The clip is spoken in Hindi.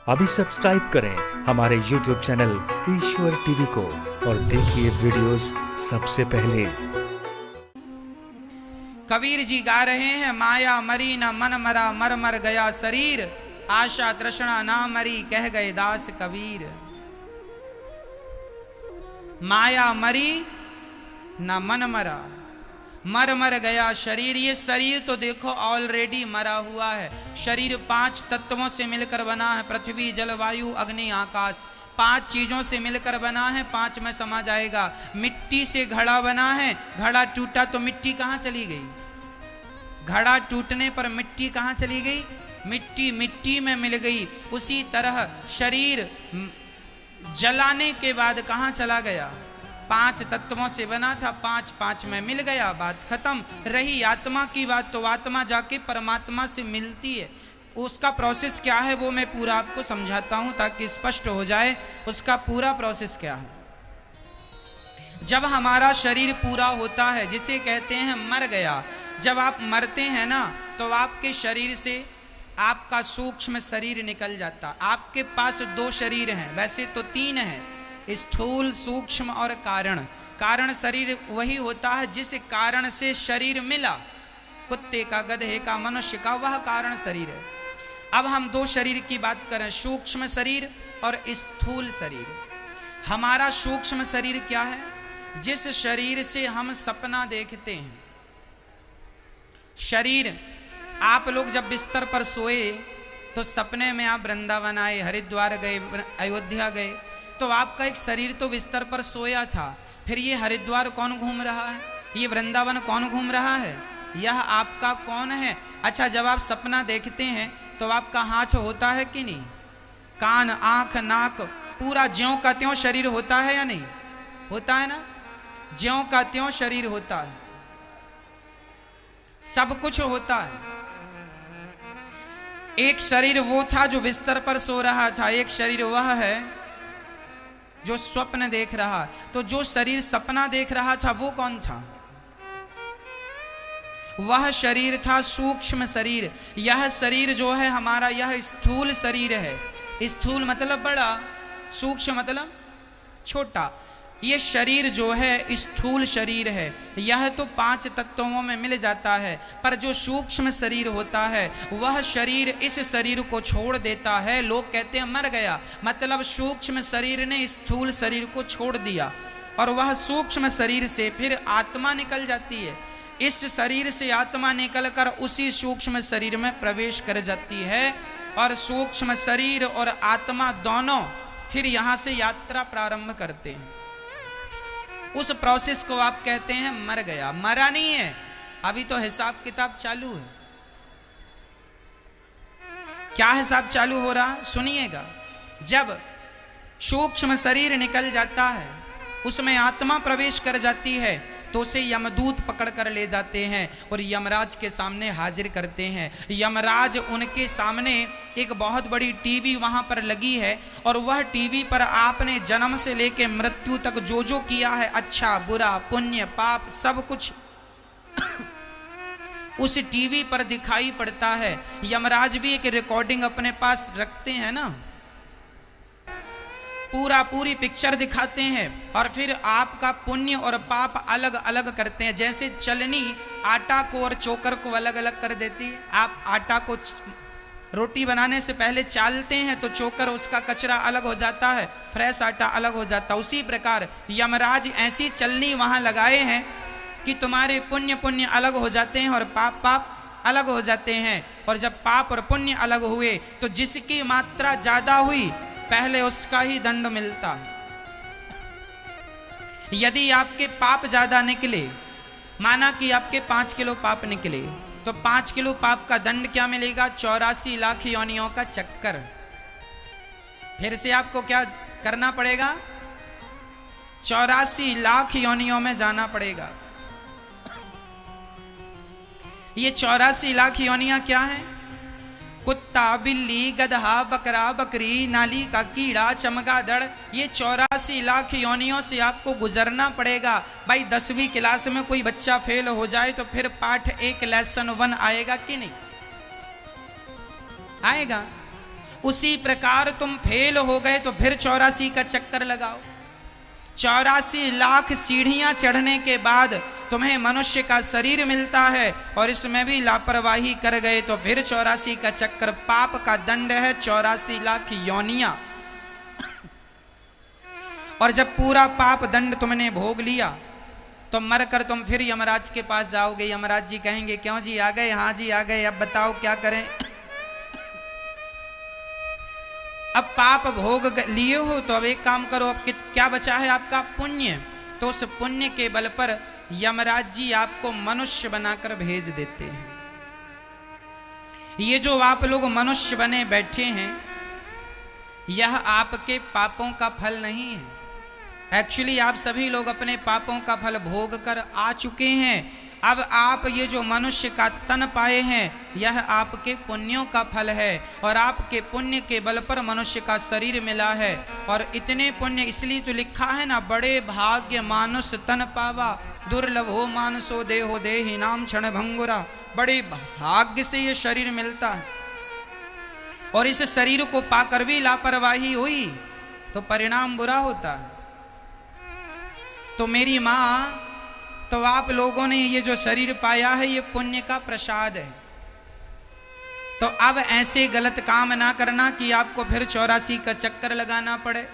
अभी सब्सक्राइब करें हमारे YouTube चैनल ईश्वर टीवी को और देखिए वीडियोस सबसे पहले। कबीर जी गा रहे हैं, माया मरी न मन मरा, मर मर गया शरीर, आशा तृष्णा ना मरी, कह गए दास कबीर। माया मरी न मन मरा, मर मर गया शरीर। ये शरीर तो देखो ऑलरेडी मरा हुआ है। शरीर 5 तत्वों से मिलकर बना है, पृथ्वी जल वायु अग्नि आकाश। 5 चीजों से मिलकर बना है, 5 में समा जाएगा। मिट्टी से घड़ा बना है, घड़ा टूटा तो मिट्टी कहाँ चली गई? घड़ा टूटने पर मिट्टी कहाँ चली गई? मिट्टी मिट्टी में मिल गई। उसी तरह शरीर जलाने के बाद कहाँ चला गया? 5 तत्वों से बना था, 5 में मिल गया, बात खत्म। रही आत्मा की बात, तो आत्मा जाके परमात्मा से मिलती है। उसका प्रोसेस क्या है वो मैं पूरा आपको समझाता हूं ताकि स्पष्ट हो जाए उसका पूरा प्रोसेस क्या है। जब हमारा शरीर पूरा होता है, जिसे कहते हैं मर गया, जब आप मरते हैं ना, तो आपके शरीर से आपका सूक्ष्म शरीर निकल जाता। आपके पास 2 शरीर हैं, वैसे तो 3 हैं, स्थूल सूक्ष्म और कारण। कारण शरीर वही होता है जिस कारण से शरीर मिला। कुत्ते का, गधे का, मनुष्य का, वह कारण शरीर है। अब हम 2 शरीर की बात करें, सूक्ष्म शरीर और स्थूल शरीर। हमारा सूक्ष्म शरीर क्या है? जिस शरीर से हम सपना देखते हैं। शरीर, आप लोग जब बिस्तर पर सोए तो सपने में आप वृंदावन आए, हरिद्वार गए, अयोध्या गए, तो आपका एक शरीर तो बिस्तर पर सोया था। फिर ये हरिद्वार कौन घूम रहा है? ये वृंदावन कौन घूम रहा है? यह आपका कौन है? अच्छा, जब आप सपना देखते हैं तो आपका हाथ होता है कि नहीं? कान, आंख, नाक, पूरा ज्यों का त्यों शरीर होता है या नहीं? होता है ना? ज्यों का त्यों शरीर होता है, सब कुछ होता है। एक शरीर वो था जो बिस्तर पर सो रहा था, एक शरीर वह है जो स्वप्न देख रहा। तो जो शरीर सपना देख रहा था वो कौन था? वह शरीर था सूक्ष्म शरीर। यह शरीर जो है हमारा, यह स्थूल शरीर है। स्थूल मतलब बड़ा, सूक्ष्म मतलब छोटा। ये शरीर जो है स्थूल शरीर है। यह तो 5 तत्वों में मिल जाता है, पर जो सूक्ष्म शरीर होता है वह शरीर इस शरीर को छोड़ देता है। लोग कहते हैं मर गया, मतलब सूक्ष्म शरीर ने स्थूल शरीर को छोड़ दिया और वह सूक्ष्म शरीर से फिर आत्मा निकल जाती है। इस शरीर से आत्मा निकलकर उसी सूक्ष्म शरीर में प्रवेश कर जाती है और सूक्ष्म शरीर और आत्मा दोनों फिर यहाँ से यात्रा प्रारंभ करते हैं। उस प्रोसेस को आप कहते हैं मर गया। मरा नहीं है, अभी तो हिसाब किताब चालू है। क्या हिसाब चालू हो रहा? सुनिएगा। जब सूक्ष्म शरीर निकल जाता है, उसमें आत्मा प्रवेश कर जाती है, तो उसे यमदूत पकड़ कर ले जाते हैं और यमराज के सामने हाजिर करते हैं। यमराज, उनके सामने एक बहुत बड़ी टीवी वहां पर लगी है और वह टीवी पर आपने जन्म से लेके मृत्यु तक जो जो किया है, अच्छा बुरा, पुण्य पाप, सब कुछ उस टीवी पर दिखाई पड़ता है। यमराज भी एक रिकॉर्डिंग अपने पास रखते हैं ना, पूरी पिक्चर दिखाते हैं और फिर आपका पुण्य और पाप अलग अलग करते हैं। जैसे चलनी आटा को और चोकर को अलग अलग कर देती है। आप आटा को रोटी बनाने से पहले चालते हैं तो चोकर, उसका कचरा अलग हो जाता है, फ्रेश आटा अलग हो जाता है। उसी प्रकार यमराज ऐसी चलनी वहां लगाए हैं कि तुम्हारे पुण्य अलग हो जाते हैं और पाप अलग हो जाते हैं। और जब पाप और पुण्य अलग हुए तो जिसकी मात्रा ज्यादा हुई पहले उसका ही दंड मिलता है। यदि आपके पाप ज्यादा निकले, माना कि आपके 5 किलो पाप निकले, तो 5 किलो पाप का दंड क्या मिलेगा? 84 लाख योनियों का चक्कर। फिर से आपको क्या करना पड़ेगा? 84 लाख योनियों में जाना पड़ेगा। ये 84 लाख योनियां क्या है? कुत्ता, बिल्ली, गधा, बकरा, बकरी, नाली का कीड़ा, चमगादड़, ये 84 लाख योनियों से आपको गुजरना पड़ेगा। भाई 10वीं क्लास में कोई बच्चा फेल हो जाए तो फिर पाठ 1 लेसन 1 आएगा कि नहीं? आएगा। उसी प्रकार तुम फेल हो गए तो फिर 84 का चक्कर लगाओ। 84 लाख सीढ़ियां चढ़ने के बाद तुम्हें मनुष्य का शरीर मिलता है और इसमें भी लापरवाही कर गए तो फिर 84 का चक्कर। पाप का दंड है 84 लाख योनियां। और जब पूरा पाप दंड तुमने भोग लिया तो मरकर तुम फिर यमराज के पास जाओगे। यमराज जी कहेंगे क्यों जी आ गए? हाँ जी आ गए, अब बताओ क्या करें? अब पाप भोग लिए हो तो अब एक काम करो, अब क्या बचा है आपका? पुण्य। तो उस पुण्य के बल पर यमराज जी आपको मनुष्य बनाकर भेज देते हैं। ये जो आप लोग मनुष्य बने बैठे हैं यह आपके पापों का फल नहीं है। एक्चुअली आप सभी लोग अपने पापों का फल भोग कर आ चुके हैं। अब आप ये जो मनुष्य का तन पाए हैं यह आपके पुण्यों का फल है और आपके पुण्य के बल पर मनुष्य का शरीर मिला है। और इतने पुण्य इसलिए तो लिखा है ना, बड़े भाग्य मानुष तन पावा, दुर्लभ हो मानसो देहो देहि नाम क्षण भंगुरा। बड़े भाग्य से ये शरीर मिलता है और इस शरीर को पाकर भी लापरवाही हुई तो परिणाम बुरा होता है। तो मेरी माँ, तो आप लोगों ने ये जो शरीर पाया है ये पुण्य का प्रसाद है। तो अब ऐसे गलत काम ना करना कि आपको फिर 84 का चक्कर लगाना पड़े।